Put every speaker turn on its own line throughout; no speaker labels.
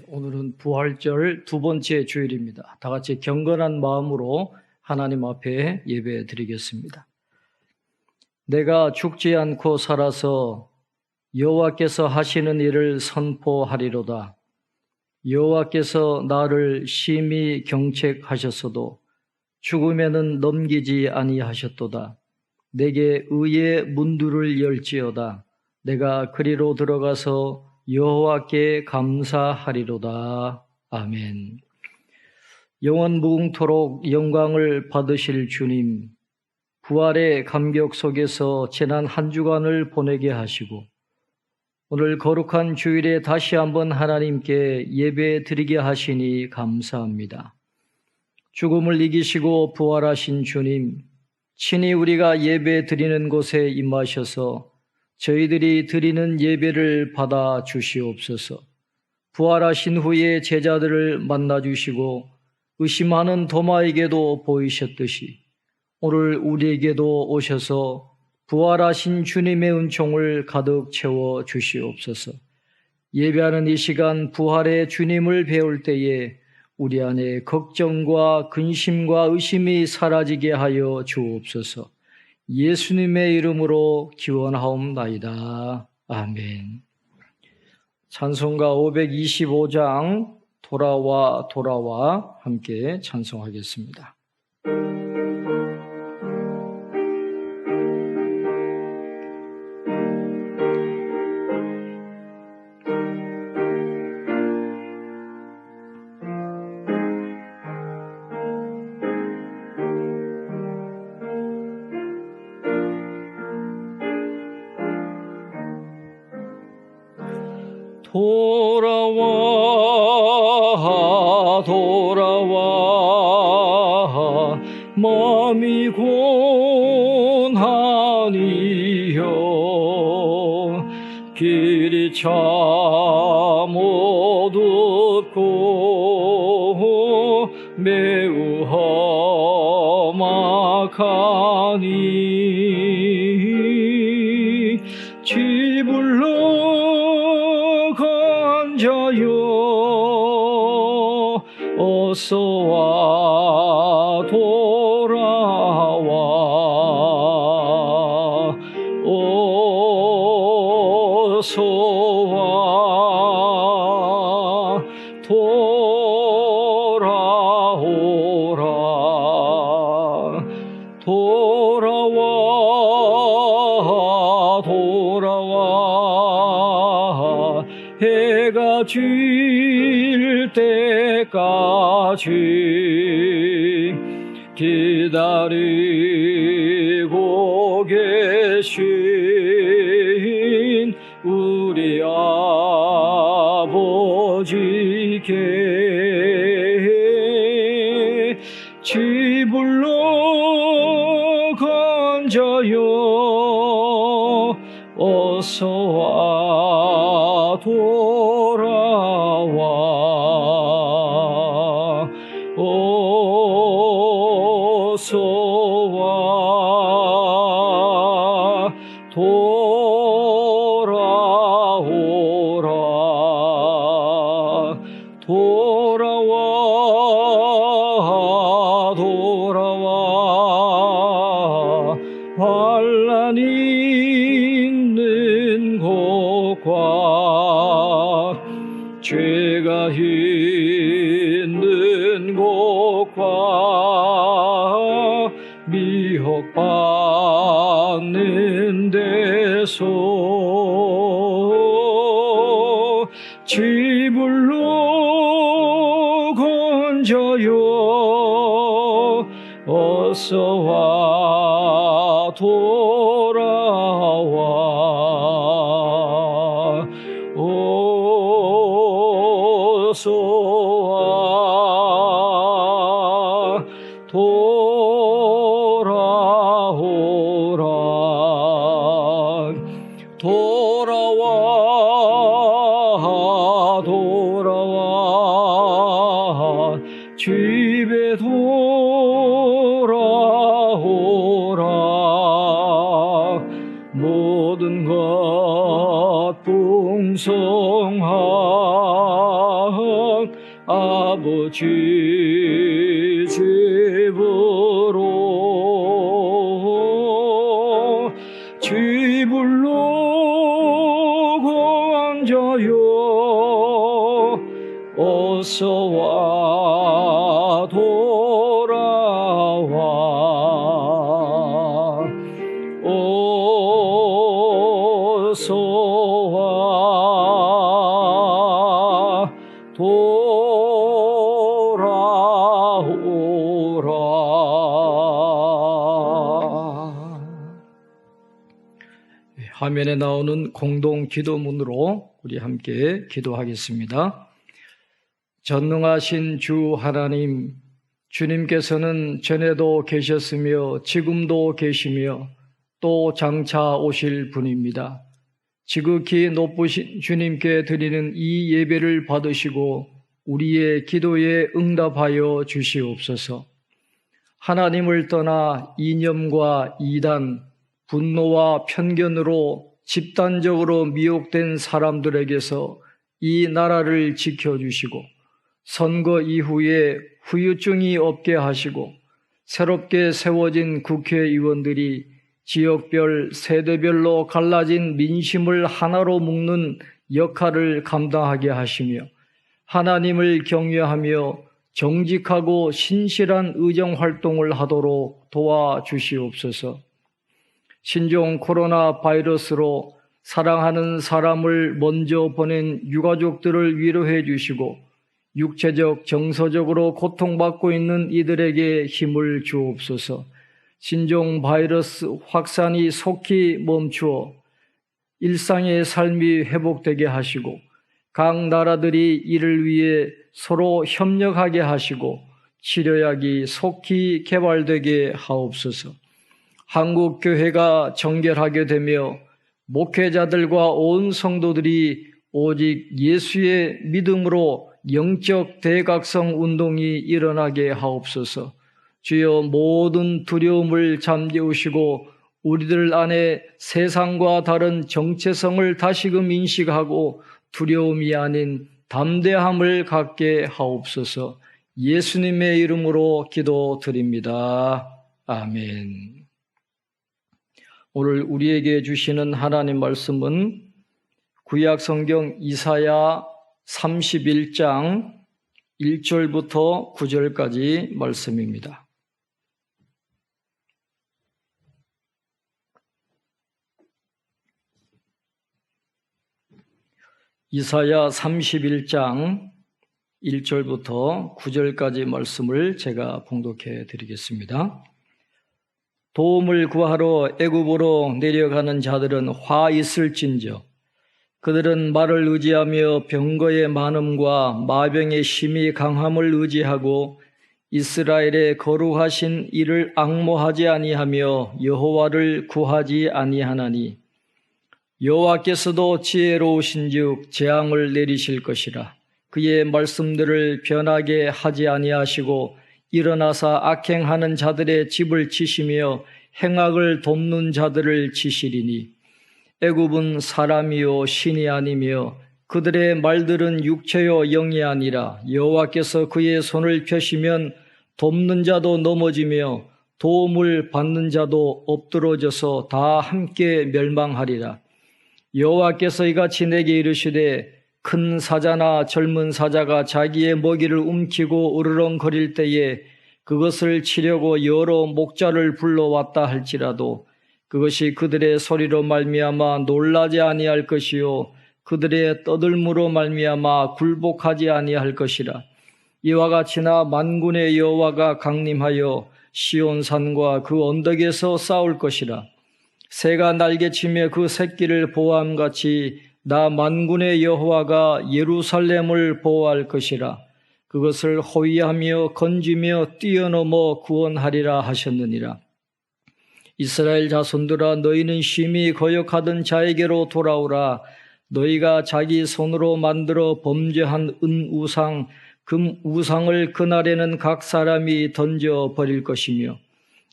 오늘은 부활절 두 번째 주일입니다. 다 같이 경건한 마음으로 하나님 앞에 예배 드리겠습니다. 내가 죽지 않고 살아서 여호와께서 하시는 일을 선포하리로다. 여호와께서 나를 심히 경책하셨어도 죽음에는 넘기지 아니하셨도다. 내게 의의 문들을 열지어다. 내가 그리로 들어가서 여호와께 감사하리로다. 아멘. 영원 무궁토록 영광을 받으실 주님, 부활의 감격 속에서 지난 한 주간을 보내게 하시고 오늘 거룩한 주일에 다시 한번 하나님께 예배 드리게 하시니 감사합니다. 죽음을 이기시고 부활하신 주님, 친히 우리가 예배 드리는 곳에 임하셔서 저희들이 드리는 예배를 받아 주시옵소서. 부활하신 후에 제자들을 만나 주시고 의심하는 도마에게도 보이셨듯이 오늘 우리에게도 오셔서 부활하신 주님의 은총을 가득 채워 주시옵소서. 예배하는 이 시간 부활의 주님을 배울 때에 우리 안에 걱정과 근심과 의심이 사라지게 하여 주옵소서. 예수님의 이름으로 기원하옵나이다. 아멘. 찬송가 525장 돌아와 함께 찬송하겠습니다. 돌아와 마음이 고난이여 길이 참 어둡고 매우 험악하니 지불러 간자여 어서와 돌아와 어서와 돌아오라 돌아와 해가 질 때까지 기다리고 계신 우리 아버지께 지불러 간자여 어서와 돌아와 어서와 돌아오라 돌아와 환난 있는 곳과 죄가 있는 곳과 미혹받는 데서 지불로 건져요 어서와 돌아와 어서와 돌아오라 돌아와 집에 돌아오라 모든 것 풍성한 아버지 집으로 집으로 앉아요 어서와 돌아와 어서와 돌아오라. 화면에 나오는 공동 기도문으로 우리 함께 기도하겠습니다. 전능하신 주 하나님, 주님께서는 전에도 계셨으며 지금도 계시며 또 장차 오실 분입니다. 지극히 높으신 주님께 드리는 이 예배를 받으시고 우리의 기도에 응답하여 주시옵소서. 하나님을 떠나 이념과 이단, 분노와 편견으로 집단적으로 미혹된 사람들에게서 이 나라를 지켜주시고 선거 이후에 후유증이 없게 하시고 새롭게 세워진 국회의원들이 지역별, 세대별로 갈라진 민심을 하나로 묶는 역할을 감당하게 하시며 하나님을 경외하며 정직하고 신실한 의정활동을 하도록 도와주시옵소서. 신종 코로나 바이러스로 사랑하는 사람을 먼저 보낸 유가족들을 위로해 주시고 육체적, 정서적으로 고통받고 있는 이들에게 힘을 주옵소서. 신종 바이러스 확산이 속히 멈추어 일상의 삶이 회복되게 하시고 각 나라들이 이를 위해 서로 협력하게 하시고 치료약이 속히 개발되게 하옵소서. 한국 교회가 정결하게 되며 목회자들과 온 성도들이 오직 예수의 믿음으로 영적 대각성 운동이 일어나게 하옵소서. 주여 모든 두려움을 잠재우시고 우리들 안에 세상과 다른 정체성을 다시금 인식하고 두려움이 아닌 담대함을 갖게 하옵소서. 예수님의 이름으로 기도드립니다. 아멘. 오늘 우리에게 주시는 하나님 말씀은 구약 성경 이사야 31장 1절부터 9절까지 말씀입니다. 이사야 31장 1절부터 9절까지 말씀을 제가 봉독해 드리겠습니다. 도움을 구하러 애굽으로 내려가는 자들은 화 있을진저 그들은 말을 의지하며 병거의 많음과 마병의 심히 강함을 의지하고 이스라엘의 거룩하신 이를 앙모하지 아니하며 여호와를 구하지 아니하나니 여호와께서도 지혜로우신즉 재앙을 내리실 것이라. 그의 말씀들을 변하게 하지 아니하시고 일어나사 악행하는 자들의 집을 치시며 행악을 돕는 자들을 치시리니 애굽은 사람이요 신이 아니며 그들의 말들은 육체요 영이 아니라 여호와께서 그의 손을 펴시면 돕는 자도 넘어지며 도움을 받는 자도 엎드러져서 다 함께 멸망하리라. 여호와께서 이같이 내게 이르시되 큰 사자나 젊은 사자가 자기의 먹이를 움키고 으르렁거릴 때에 그것을 치려고 여러 목자를 불러왔다 할지라도 그것이 그들의 소리로 말미암아 놀라지 아니할 것이요 그들의 떠들므로 말미암아 굴복하지 아니할 것이라. 이와 같이나 만군의 여호와가 강림하여 시온산과 그 언덕에서 싸울 것이라. 새가 날개치며 그 새끼를 보호함같이 나 만군의 여호와가 예루살렘을 보호할 것이라. 그것을 호위하며 건지며 뛰어넘어 구원하리라 하셨느니라. 이스라엘 자손들아 너희는 심히 거역하던 자에게로 돌아오라. 너희가 자기 손으로 만들어 범죄한 은우상 금우상을 그날에는 각 사람이 던져버릴 것이며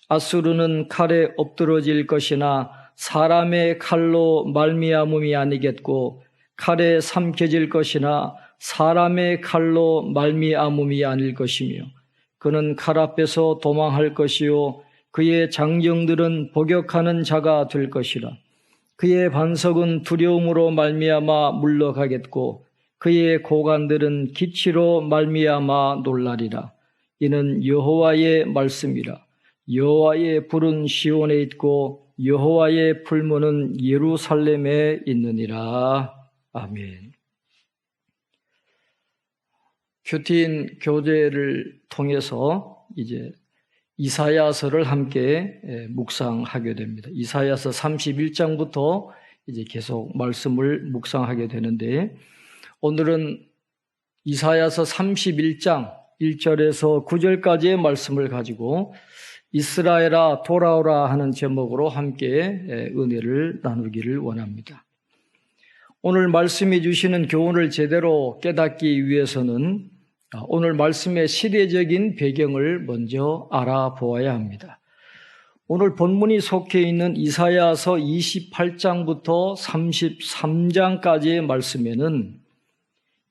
아수르는 칼에 엎드러질 것이나 사람의 칼로 말미암음이 아니겠고 칼에 삼켜질 것이나 사람의 칼로 말미암음이 아닐 것이며 그는 칼 앞에서 도망할 것이요 그의 장정들은 복역하는 자가 될 것이라. 그의 반석은 두려움으로 말미암아 물러가겠고 그의 고관들은 기치로 말미암아 놀라리라. 이는 여호와의 말씀이라. 여호와의 불은 시온에 있고 여호와의 풀무는 예루살렘에 있느니라. 아멘. 큐틴 교재를 통해서 이제 이사야서를 함께 묵상하게 됩니다. 이사야서 31장부터 이제 계속 말씀을 묵상하게 되는데, 오늘은 이사야서 31장 1절에서 9절까지의 말씀을 가지고 이스라엘아 돌아오라 하는 제목으로 함께 은혜를 나누기를 원합니다. 오늘 말씀해 주시는 교훈을 제대로 깨닫기 위해서는 오늘 말씀의 시대적인 배경을 먼저 알아보아야 합니다. 오늘 본문이 속해 있는 이사야서 28장부터 33장까지의 말씀에는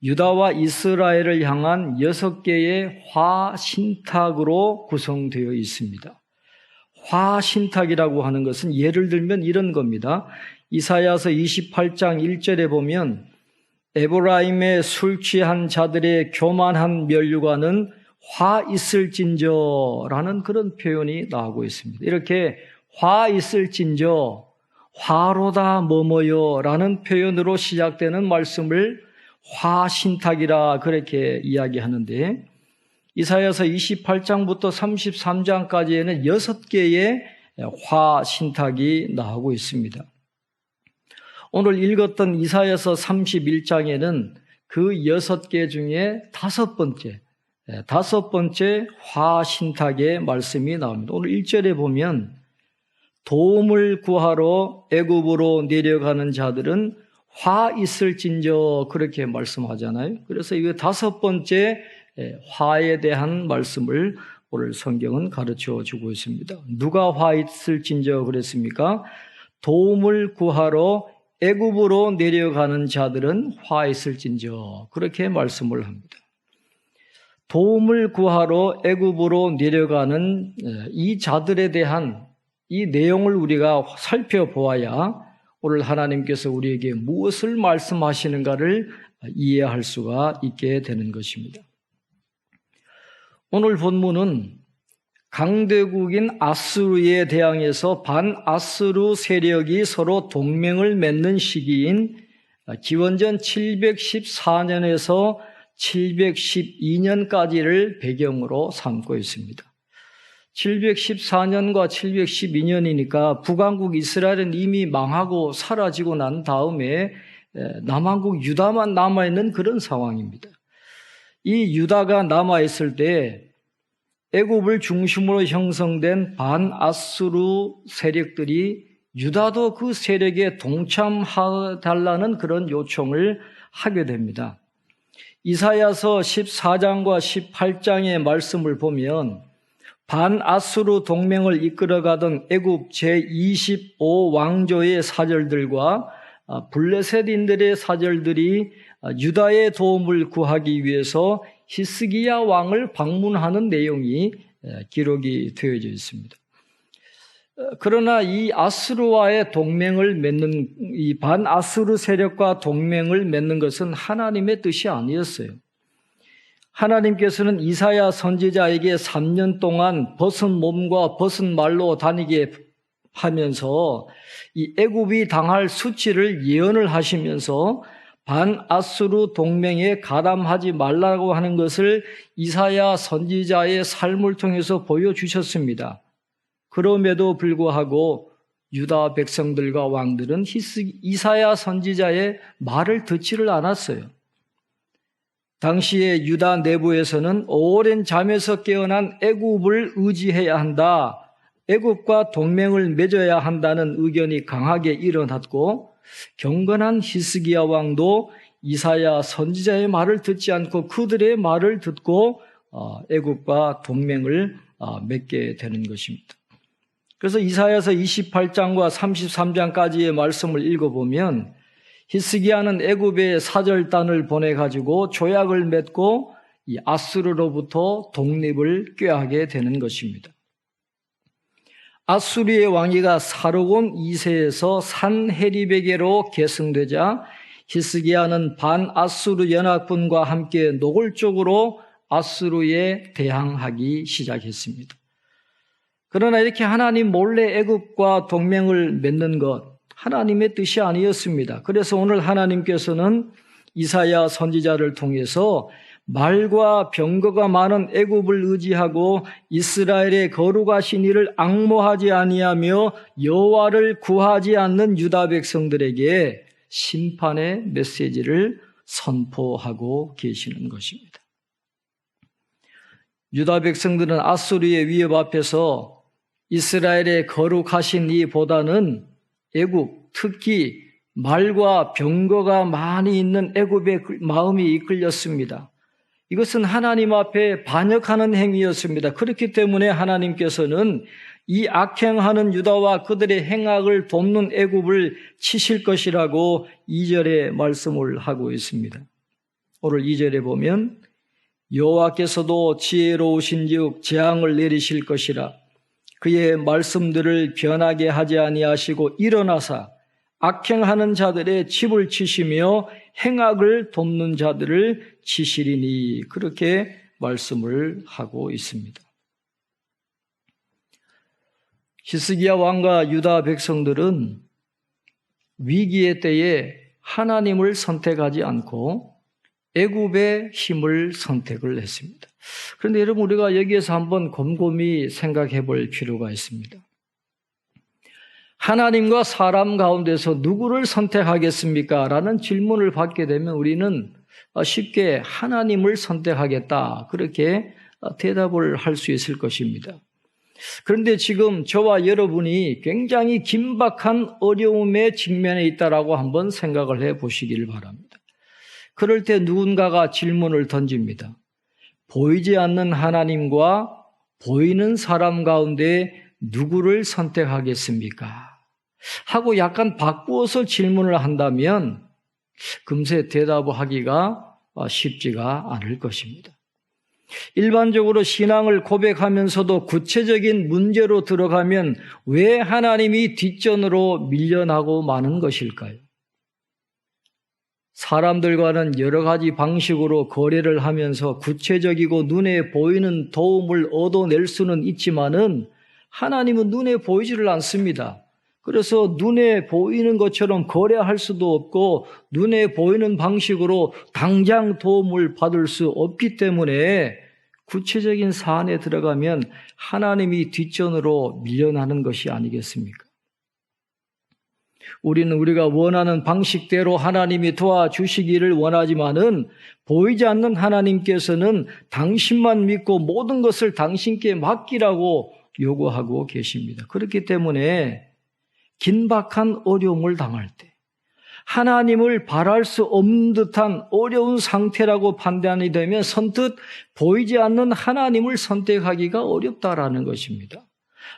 유다와 이스라엘을 향한 6개의 화신탁으로 구성되어 있습니다. 화신탁이라고 하는 것은 예를 들면 이런 겁니다. 이사야서 28장 1절에 보면 에브라임의 술 취한 자들의 교만한 면류관은 화 있을진저라는 그런 표현이 나오고 있습니다. 이렇게 화 있을진저, 화로다 뭐뭐요 라는 표현으로 시작되는 말씀을 화신탁이라 그렇게 이야기하는데, 이사야서 28장부터 33장까지에는 6개의 화신탁이 나오고 있습니다. 오늘 읽었던 이사야서 31장에는 그 6개 중에 다섯 번째 화신탁의 말씀이 나옵니다. 오늘 1절에 보면 도움을 구하러 애굽으로 내려가는 자들은 화 있을진저 그렇게 말씀하잖아요. 그래서 이 다섯 번째 화에 대한 말씀을 오늘 성경은 가르쳐 주고 있습니다. 누가 화 있을진저 그랬습니까? 도움을 구하러 애굽으로 내려가는 자들은 화 있을진저 그렇게 말씀을 합니다. 도움을 구하러 애굽으로 내려가는 이 자들에 대한 이 내용을 우리가 살펴보아야 오늘 하나님께서 우리에게 무엇을 말씀하시는가를 이해할 수가 있게 되는 것입니다. 오늘 본문은 강대국인 아수르에 대항해서 반아수르 세력이 서로 동맹을 맺는 시기인 기원전 714년에서 712년까지를 배경으로 삼고 있습니다. 714년과 712년이니까 북왕국 이스라엘은 이미 망하고 사라지고 난 다음에 남왕국 유다만 남아있는 그런 상황입니다. 이 유다가 남아있을 때 애굽을 중심으로 형성된 반아수르 세력들이 유다도 그 세력에 동참해달라는 그런 요청을 하게 됩니다. 이사야서 14장과 18장의 말씀을 보면 반아수르 동맹을 이끌어가던 애굽 제25왕조의 사절들과 블레셋인들의 사절들이 유다의 도움을 구하기 위해서 히스기야 왕을 방문하는 내용이 기록이 되어져 있습니다. 그러나 이 아수르와의 동맹을 맺는, 이 반아수르 세력과 동맹을 맺는 것은 하나님의 뜻이 아니었어요. 하나님께서는 이사야 선지자에게 3년 동안 벗은 몸과 벗은 말로 다니게 하면서 이 애굽이 당할 수치를 예언을 하시면서 반아수르 동맹에 가담하지 말라고 하는 것을 이사야 선지자의 삶을 통해서 보여주셨습니다. 그럼에도 불구하고 유다 백성들과 왕들은 이사야 선지자의 말을 듣지를 않았어요. 당시에 유다 내부에서는 오랜 잠에서 깨어난 애굽을 의지해야 한다, 애굽과 동맹을 맺어야 한다는 의견이 강하게 일어났고, 경건한 히스기야 왕도 이사야 선지자의 말을 듣지 않고 그들의 말을 듣고 애굽과 동맹을 맺게 되는 것입니다. 그래서 이사야서 28장과 33장까지의 말씀을 읽어보면 히스기야는 애굽에 사절단을 보내가지고 조약을 맺고 이 아수르로부터 독립을 꾀하게 되는 것입니다. 아수르의 왕위가 사르곤 2세에서 산헤립에게로 계승되자 히스기야는 반아수르 연합군과 함께 노골적으로 아수르에 대항하기 시작했습니다. 그러나 이렇게 하나님 몰래 애굽과 동맹을 맺는 것, 하나님의 뜻이 아니었습니다. 그래서 오늘 하나님께서는 이사야 선지자를 통해서 말과 병거가 많은 애굽을 의지하고 이스라엘의 거룩하신 이를 앙모하지 아니하며 여호와를 구하지 않는 유다 백성들에게 심판의 메시지를 선포하고 계시는 것입니다. 유다 백성들은 아수르의 위협 앞에서 이스라엘의 거룩하신 이보다는 애굽, 특히 말과 병거가 많이 있는 애굽의 마음이 이끌렸습니다. 이것은 하나님 앞에 반역하는 행위였습니다. 그렇기 때문에 하나님께서는 이 악행하는 유다와 그들의 행악을 돕는 애굽을 치실 것이라고 2절에 말씀을 하고 있습니다. 오늘 2절에 보면 여호와께서도 지혜로우신즉 재앙을 내리실 것이라 그의 말씀들을 변하게 하지 아니하시고 일어나사 악행하는 자들의 집을 치시며 행악을 돕는 자들을 치시리니 그렇게 말씀을 하고 있습니다. 히스기야 왕과 유다 백성들은 위기의 때에 하나님을 선택하지 않고 애굽의 힘을 선택을 했습니다. 그런데 여러분 우리가 여기에서 한번 곰곰이 생각해 볼 필요가 있습니다. 하나님과 사람 가운데서 누구를 선택하겠습니까? 라는 질문을 받게 되면 우리는 쉽게 하나님을 선택하겠다 그렇게 대답을 할 수 있을 것입니다. 그런데 지금 저와 여러분이 굉장히 긴박한 어려움에 직면해 있다라고 한번 생각을 해 보시기를 바랍니다. 그럴 때 누군가가 질문을 던집니다. 보이지 않는 하나님과 보이는 사람 가운데 누구를 선택하겠습니까? 하고 약간 바꾸어서 질문을 한다면 금세 대답하기가 쉽지가 않을 것입니다. 일반적으로 신앙을 고백하면서도 구체적인 문제로 들어가면 왜 하나님이 뒷전으로 밀려나고 마는 것일까요? 사람들과는 여러 가지 방식으로 거래를 하면서 구체적이고 눈에 보이는 도움을 얻어낼 수는 있지만은 하나님은 눈에 보이지를 않습니다. 그래서 눈에 보이는 것처럼 거래할 수도 없고 눈에 보이는 방식으로 당장 도움을 받을 수 없기 때문에 구체적인 사안에 들어가면 하나님이 뒷전으로 밀려나는 것이 아니겠습니까? 우리는 우리가 원하는 방식대로 하나님이 도와주시기를 원하지만은 보이지 않는 하나님께서는 당신만 믿고 모든 것을 당신께 맡기라고 요구하고 계십니다. 그렇기 때문에 긴박한 어려움을 당할 때 하나님을 바랄 수 없는 듯한 어려운 상태라고 판단이 되면 선뜻 보이지 않는 하나님을 선택하기가 어렵다라는 것입니다.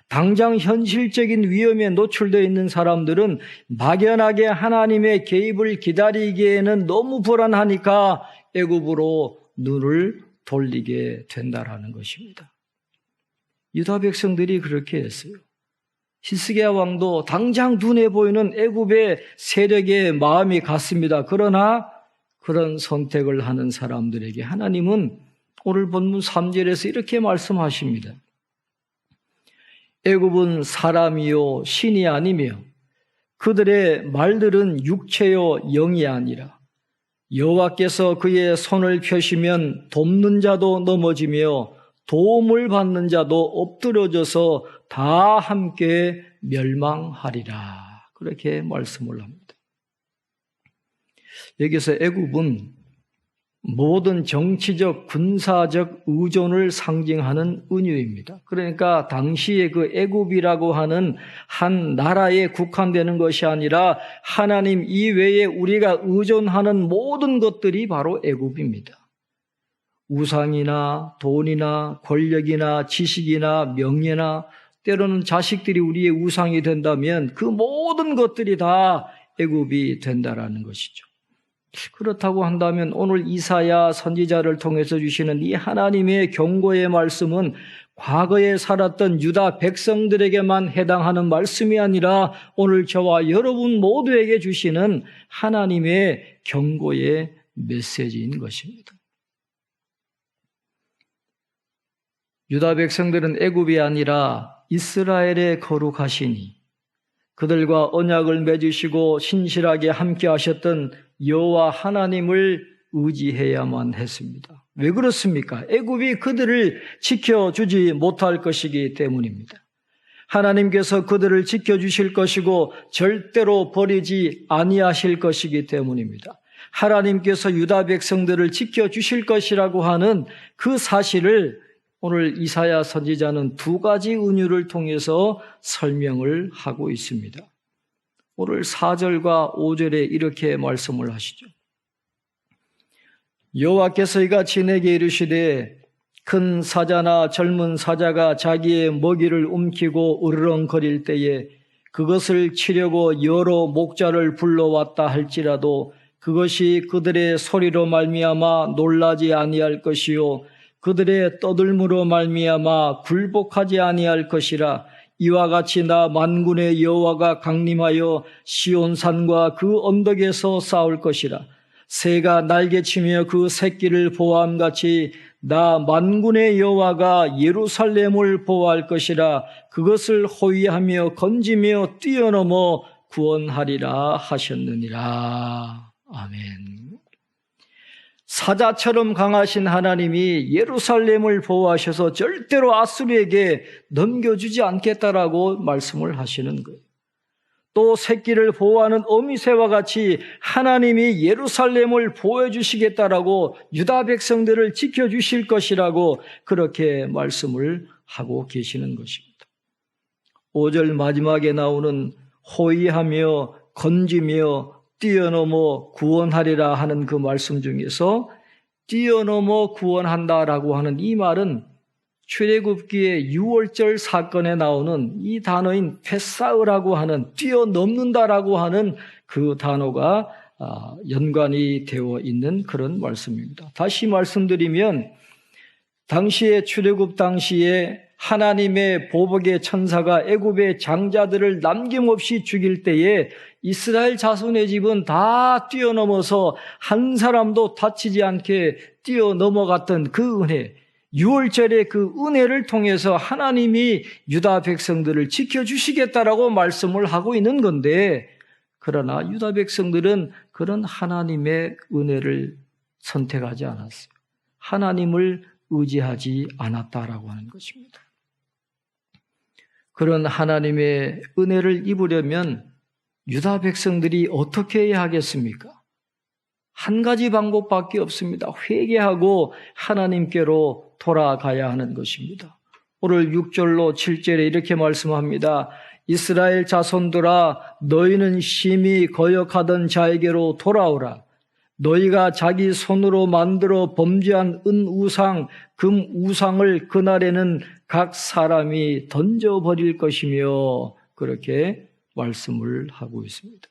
당장 현실적인 위험에 노출되어 있는 사람들은 막연하게 하나님의 개입을 기다리기에는 너무 불안하니까 애굽으로 눈을 돌리게 된다라는 것입니다. 유다 백성들이 그렇게 했어요. 히스기야 왕도 당장 눈에 보이는 애굽의 세력에 마음이 갔습니다. 그러나 그런 선택을 하는 사람들에게 하나님은 오늘 본문 3절에서 이렇게 말씀하십니다. 애굽은 사람이요 신이 아니며 그들의 말들은 육체요 영이 아니라 여호와께서 그의 손을 펴시면 돕는 자도 넘어지며 도움을 받는 자도 엎드려져서 다 함께 멸망하리라. 그렇게 말씀을 합니다. 여기서 애굽은 모든 정치적, 군사적 의존을 상징하는 은유입니다. 그러니까 당시에 그 애굽이라고 하는 한 나라에 국한되는 것이 아니라 하나님 이외에 우리가 의존하는 모든 것들이 바로 애굽입니다. 우상이나 돈이나 권력이나 지식이나 명예나 때로는 자식들이 우리의 우상이 된다면 그 모든 것들이 다 애굽이 된다라는 것이죠. 그렇다고 한다면 오늘 이사야 선지자를 통해서 주시는 이 하나님의 경고의 말씀은 과거에 살았던 유다 백성들에게만 해당하는 말씀이 아니라 오늘 저와 여러분 모두에게 주시는 하나님의 경고의 메시지인 것입니다. 유다 백성들은 애굽이 아니라 이스라엘에 거룩하시니 그들과 언약을 맺으시고 신실하게 함께 하셨던 여호와 하나님을 의지해야만 했습니다. 왜 그렇습니까? 애굽이 그들을 지켜주지 못할 것이기 때문입니다. 하나님께서 그들을 지켜주실 것이고 절대로 버리지 아니하실 것이기 때문입니다. 하나님께서 유다 백성들을 지켜주실 것이라고 하는 그 사실을 오늘 이사야 선지자는 두 가지 은유를 통해서 설명을 하고 있습니다. 오늘 4절과 5절에 이렇게 말씀을 하시죠. 여호와께서 이같이 내게 이르시되 큰 사자나 젊은 사자가 자기의 먹이를 움키고 으르렁거릴 때에 그것을 치려고 여러 목자를 불러왔다 할지라도 그것이 그들의 소리로 말미암아 놀라지 아니할 것이요 그들의 떠들므로 말미암아 굴복하지 아니할 것이라. 이와 같이 나 만군의 여호와가 강림하여 시온산과 그 언덕에서 싸울 것이라. 새가 날개치며 그 새끼를 보호함같이 나 만군의 여호와가 예루살렘을 보호할 것이라. 그것을 호위하며 건지며 뛰어넘어 구원하리라 하셨느니라. 아멘. 사자처럼 강하신 하나님이 예루살렘을 보호하셔서 절대로 아수르에게 넘겨주지 않겠다라고 말씀을 하시는 거예요. 또 새끼를 보호하는 어미새와 같이 하나님이 예루살렘을 보호해 주시겠다라고 유다 백성들을 지켜주실 것이라고 그렇게 말씀을 하고 계시는 것입니다. 5절 마지막에 나오는 호위하며 건지며 뛰어넘어 구원하리라 하는 그 말씀 중에서 뛰어넘어 구원한다라고 하는 이 말은 출애굽기의 6월절 사건에 나오는 이 단어인 페사으라고 하는 뛰어넘는다라고 하는 그 단어가 연관이 되어 있는 그런 말씀입니다. 다시 말씀드리면 당시에 출애굽 당시에 하나님의 보복의 천사가 애굽의 장자들을 남김없이 죽일 때에 이스라엘 자손의 집은 다 뛰어넘어서 한 사람도 다치지 않게 뛰어넘어갔던 그 은혜, 6월절의 그 은혜를 통해서 하나님이 유다 백성들을 지켜주시겠다라고 말씀을 하고 있는 건데, 그러나 유다 백성들은 그런 하나님의 은혜를 선택하지 않았어요. 하나님을 의지하지 않았다라고 하는 것입니다. 그런 하나님의 은혜를 입으려면 유다 백성들이 어떻게 해야 하겠습니까? 한 가지 방법밖에 없습니다. 회개하고 하나님께로 돌아가야 하는 것입니다. 오늘 6절로 7절에 이렇게 말씀합니다. 이스라엘 자손들아 너희는 심히 거역하던 자에게로 돌아오라. 너희가 자기 손으로 만들어 범죄한 은우상, 금우상을 그날에는 각 사람이 던져버릴 것이며 그렇게 말씀을 하고 있습니다.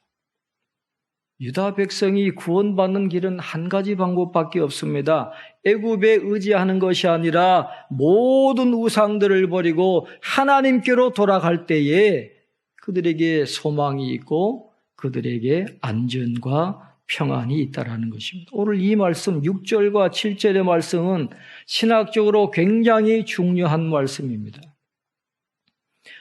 유다 백성이 구원받는 길은 한 가지 방법밖에 없습니다. 애굽에 의지하는 것이 아니라 모든 우상들을 버리고 하나님께로 돌아갈 때에 그들에게 소망이 있고 그들에게 안전과 평안이 있다라는 것입니다. 오늘 이 말씀 6절과 7절의 말씀은 신학적으로 굉장히 중요한 말씀입니다.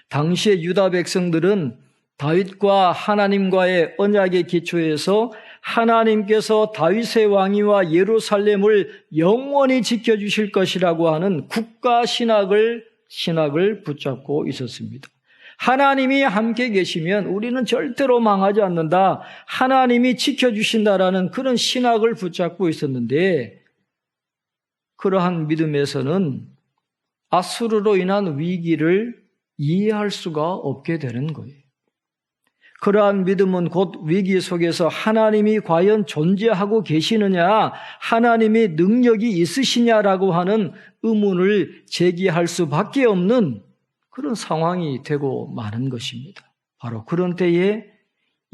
당시의 유다 백성들은 다윗과 하나님과의 언약의 기초에서 하나님께서 다윗의 왕위와 예루살렘을 영원히 지켜주실 것이라고 하는 국가 신학을 붙잡고 있었습니다. 하나님이 함께 계시면 우리는 절대로 망하지 않는다. 하나님이 지켜주신다라는 그런 신학을 붙잡고 있었는데 그러한 믿음에서는 아수르로 인한 위기를 이해할 수가 없게 되는 거예요. 그러한 믿음은 곧 위기 속에서 하나님이 과연 존재하고 계시느냐, 하나님이 능력이 있으시냐라고 하는 의문을 제기할 수밖에 없는 그런 상황이 되고 마는 것입니다. 바로 그런 때에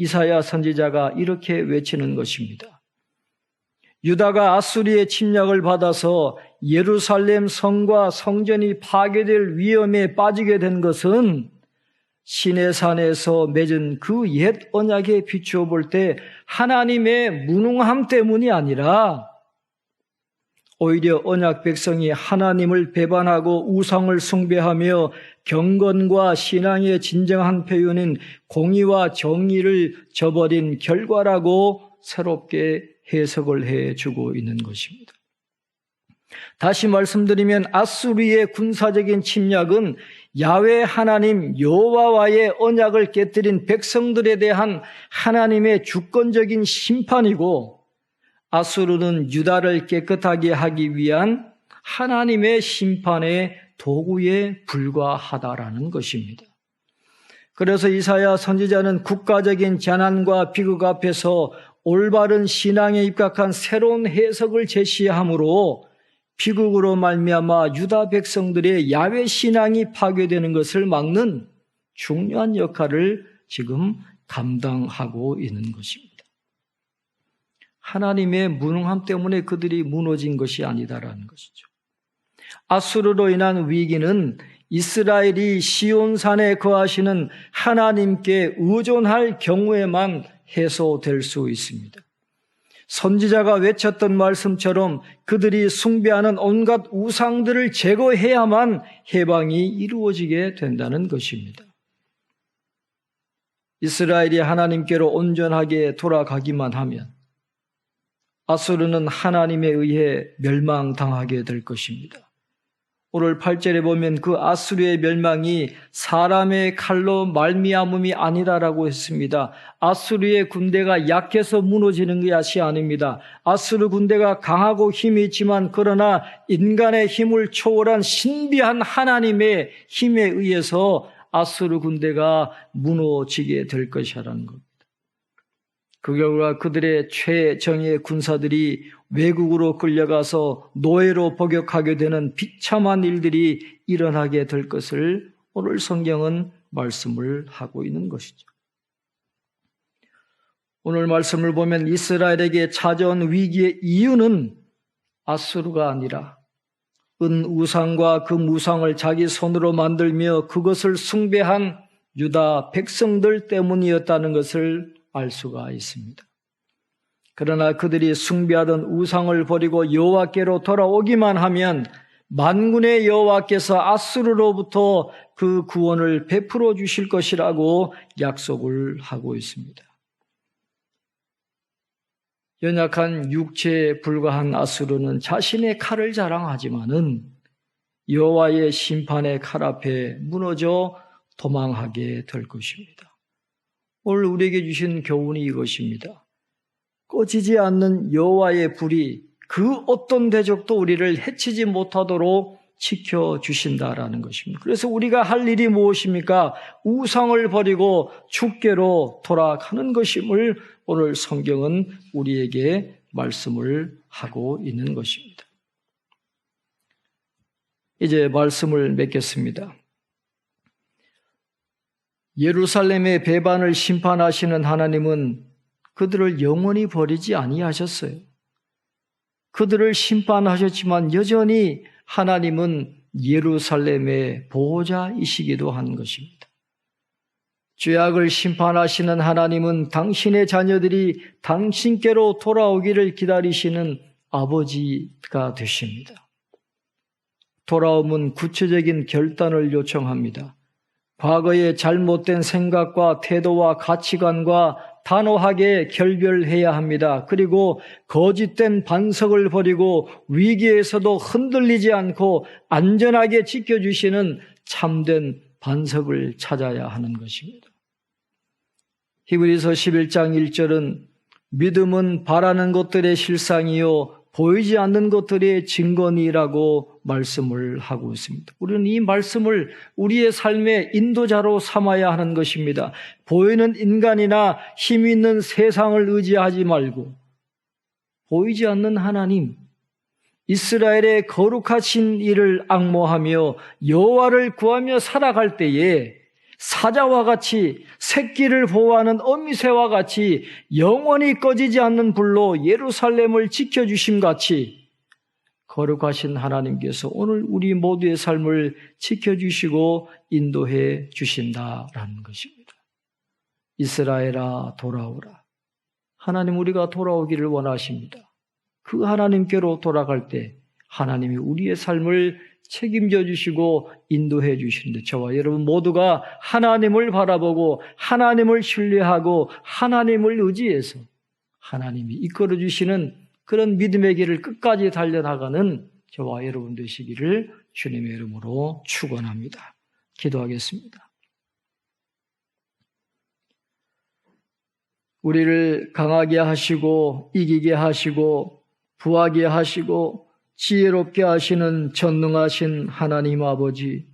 이사야 선지자가 이렇게 외치는 것입니다. 유다가 아수리의 침략을 받아서 예루살렘 성과 성전이 파괴될 위험에 빠지게 된 것은 시내산에서 맺은 그 옛 언약에 비추어 볼 때 하나님의 무능함 때문이 아니라 오히려 언약 백성이 하나님을 배반하고 우상을 숭배하며 경건과 신앙의 진정한 표현인 공의와 정의를 저버린 결과라고 새롭게 해석을 해주고 있는 것입니다. 다시 말씀드리면 아수리의 군사적인 침략은 야훼 하나님 여호와와의 언약을 깨뜨린 백성들에 대한 하나님의 주권적인 심판이고, 아수르는 유다를 깨끗하게 하기 위한 하나님의 심판의 도구에 불과하다라는 것입니다. 그래서 이사야 선지자는 국가적인 재난과 비극 앞에서 올바른 신앙에 입각한 새로운 해석을 제시하므로 비극으로 말미암아 유다 백성들의 야훼 신앙이 파괴되는 것을 막는 중요한 역할을 지금 감당하고 있는 것입니다. 하나님의 무능함 때문에 그들이 무너진 것이 아니다라는 것이죠. 아수르로 인한 위기는 이스라엘이 시온산에 거하시는 하나님께 의존할 경우에만 해소될 수 있습니다. 선지자가 외쳤던 말씀처럼 그들이 숭배하는 온갖 우상들을 제거해야만 해방이 이루어지게 된다는 것입니다. 이스라엘이 하나님께로 온전하게 돌아가기만 하면 아수르는 하나님에 의해 멸망당하게 될 것입니다. 오늘 8절에 보면 그 아수르의 멸망이 사람의 칼로 말미암음이 아니라라고 했습니다. 아수르의 군대가 약해서 무너지는 것이 아닙니다. 아수르 군대가 강하고 힘이 있지만 그러나 인간의 힘을 초월한 신비한 하나님의 힘에 의해서 아수르 군대가 무너지게 될 것이라는 겁니다. 그 결과 그들의 최정예 군사들이 외국으로 끌려가서 노예로 복역하게 되는 비참한 일들이 일어나게 될 것을 오늘 성경은 말씀을 하고 있는 것이죠. 오늘 말씀을 보면 이스라엘에게 찾아온 위기의 이유는 아수르가 아니라 은 우상과 그 무상을 자기 손으로 만들며 그것을 숭배한 유다 백성들 때문이었다는 것을 알 수가 있습니다. 그러나 그들이 숭배하던 우상을 버리고 여호와께로 돌아오기만 하면 만군의 여호와께서 아수르로부터 그 구원을 베풀어 주실 것이라고 약속을 하고 있습니다. 연약한 육체에 불과한 아수르는 자신의 칼을 자랑하지만은 여호와의 심판의 칼 앞에 무너져 도망하게 될 것입니다. 오늘 우리에게 주신 교훈이 이것입니다. 꺼지지 않는 여호와의 불이 그 어떤 대적도 우리를 해치지 못하도록 지켜주신다라는 것입니다. 그래서 우리가 할 일이 무엇입니까? 우상을 버리고 주께로 돌아가는 것임을 오늘 성경은 우리에게 말씀을 하고 있는 것입니다. 이제 말씀을 맺겠습니다. 예루살렘의 배반을 심판하시는 하나님은 그들을 영원히 버리지 아니하셨어요. 그들을 심판하셨지만 여전히 하나님은 예루살렘의 보호자이시기도 한 것입니다. 죄악을 심판하시는 하나님은 당신의 자녀들이 당신께로 돌아오기를 기다리시는 아버지가 되십니다. 돌아옴은 구체적인 결단을 요청합니다. 과거의 잘못된 생각과 태도와 가치관과 단호하게 결별해야 합니다. 그리고 거짓된 반석을 버리고 위기에서도 흔들리지 않고 안전하게 지켜주시는 참된 반석을 찾아야 하는 것입니다. 히브리서 11장 1절은 믿음은 바라는 것들의 실상이요 보이지 않는 것들의 증거니라고 말씀을 하고 있습니다. 우리는 이 말씀을 우리의 삶의 인도자로 삼아야 하는 것입니다. 보이는 인간이나 힘 있는 세상을 의지하지 말고 보이지 않는 하나님, 이스라엘의 거룩하신 이를 앙모하며 여호와를 구하며 살아갈 때에 사자와 같이 새끼를 보호하는 어미새와 같이 영원히 꺼지지 않는 불로 예루살렘을 지켜주심 같이 거룩하신 하나님께서 오늘 우리 모두의 삶을 지켜주시고 인도해 주신다라는 것입니다. 이스라엘아 돌아오라. 하나님 우리가 돌아오기를 원하십니다. 그 하나님께로 돌아갈 때 하나님이 우리의 삶을 책임져 주시고 인도해 주시는데 저와 여러분 모두가 하나님을 바라보고 하나님을 신뢰하고 하나님을 의지해서 하나님이 이끌어 주시는 그런 믿음의 길을 끝까지 달려나가는 저와 여러분 되시기를 주님의 이름으로 축원합니다. 기도하겠습니다. 우리를 강하게 하시고 이기게 하시고 부하게 하시고 지혜롭게 하시는 전능하신 하나님 아버지,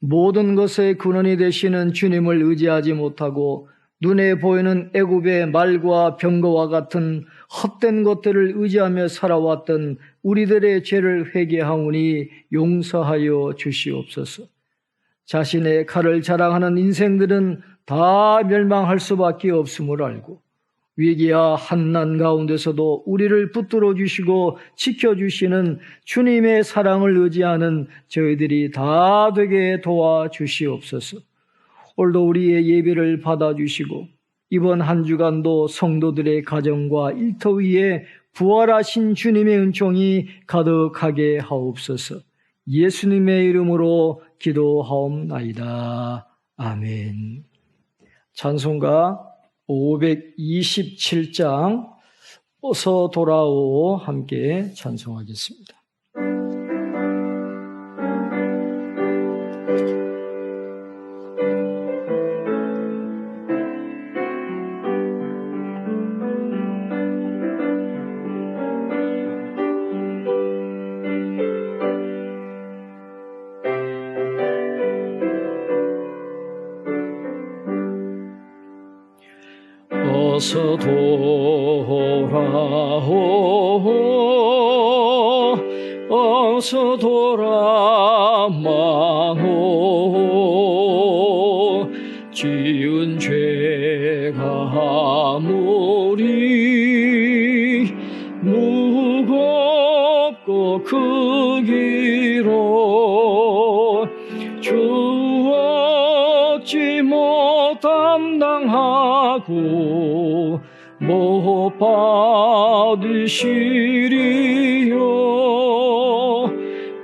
모든 것의 근원이 되시는 주님을 의지하지 못하고 눈에 보이는 애굽의 말과 병거와 같은 헛된 것들을 의지하며 살아왔던 우리들의 죄를 회개하오니 용서하여 주시옵소서. 자신의 칼을 자랑하는 인생들은 다 멸망할 수밖에 없음을 알고 위기와 한난 가운데서도 우리를 붙들어 주시고 지켜주시는 주님의 사랑을 의지하는 저희들이 다 되게 도와주시옵소서. 오늘도 우리의 예배를 받아주시고 이번 한 주간도 성도들의 가정과 일터 위에 부활하신 주님의 은총이 가득하게 하옵소서. 예수님의 이름으로 기도하옵나이다. 아멘. 찬송가 527장 어서 돌아오 함께 찬송하겠습니다. 어서 돌아오 어서 돌아마오 지은 죄가 아무리 무겁고 크기로 주 얻지 못 담당하고 못 받으시리요.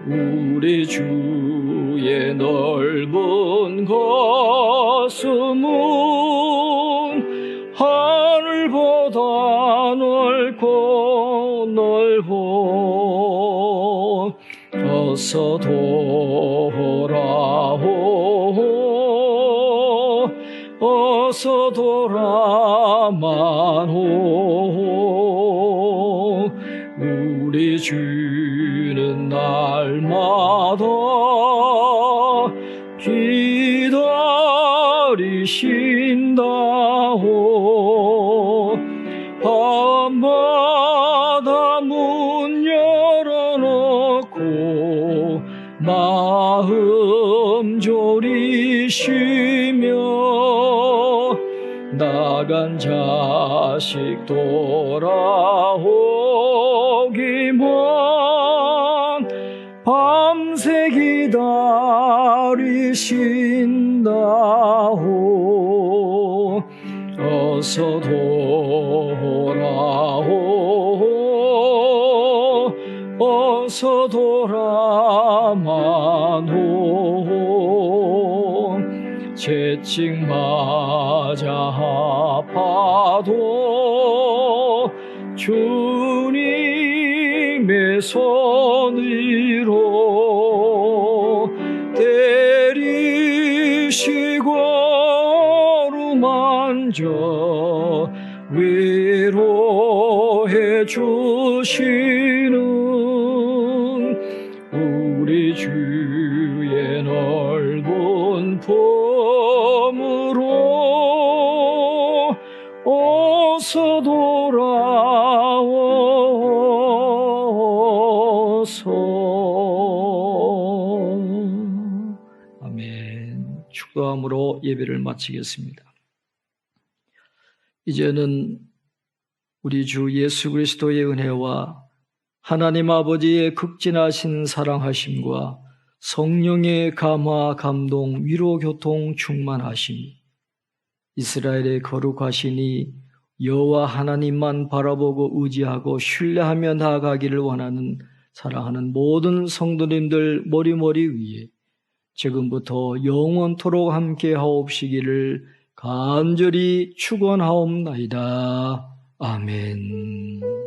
우리 주의 넓은 가슴은 하늘보다 넓고 넓어. 어서 돌아오 어서 돌아마오. 우리 주는 날마다 기다리신다오. 밤마다 문 열어놓고 마음 졸이시며 나간 자식 돌아오기만 밤새 기다리신다오. 어서 돌아오 어서 돌아마오. 채찍 맞아 아파도 주님의 손으로 때리시고 어루만져 위로해 주시는 우리 주의 넓은 품으로 어서 돌아오소서. 아멘. 축도함으로 예배를 마치겠습니다. 이제는 우리 주 예수 그리스도의 은혜와 하나님 아버지의 극진하신 사랑하심과 성령의 감화, 감동, 위로, 교통, 충만하심이 이스라엘의 거룩하시니 여호와 하나님만 바라보고 의지하고 신뢰하며 나아가기를 원하는 사랑하는 모든 성도님들 머리머리 위에 지금부터 영원토록 함께 하옵시기를 간절히 축원하옵나이다. 아멘.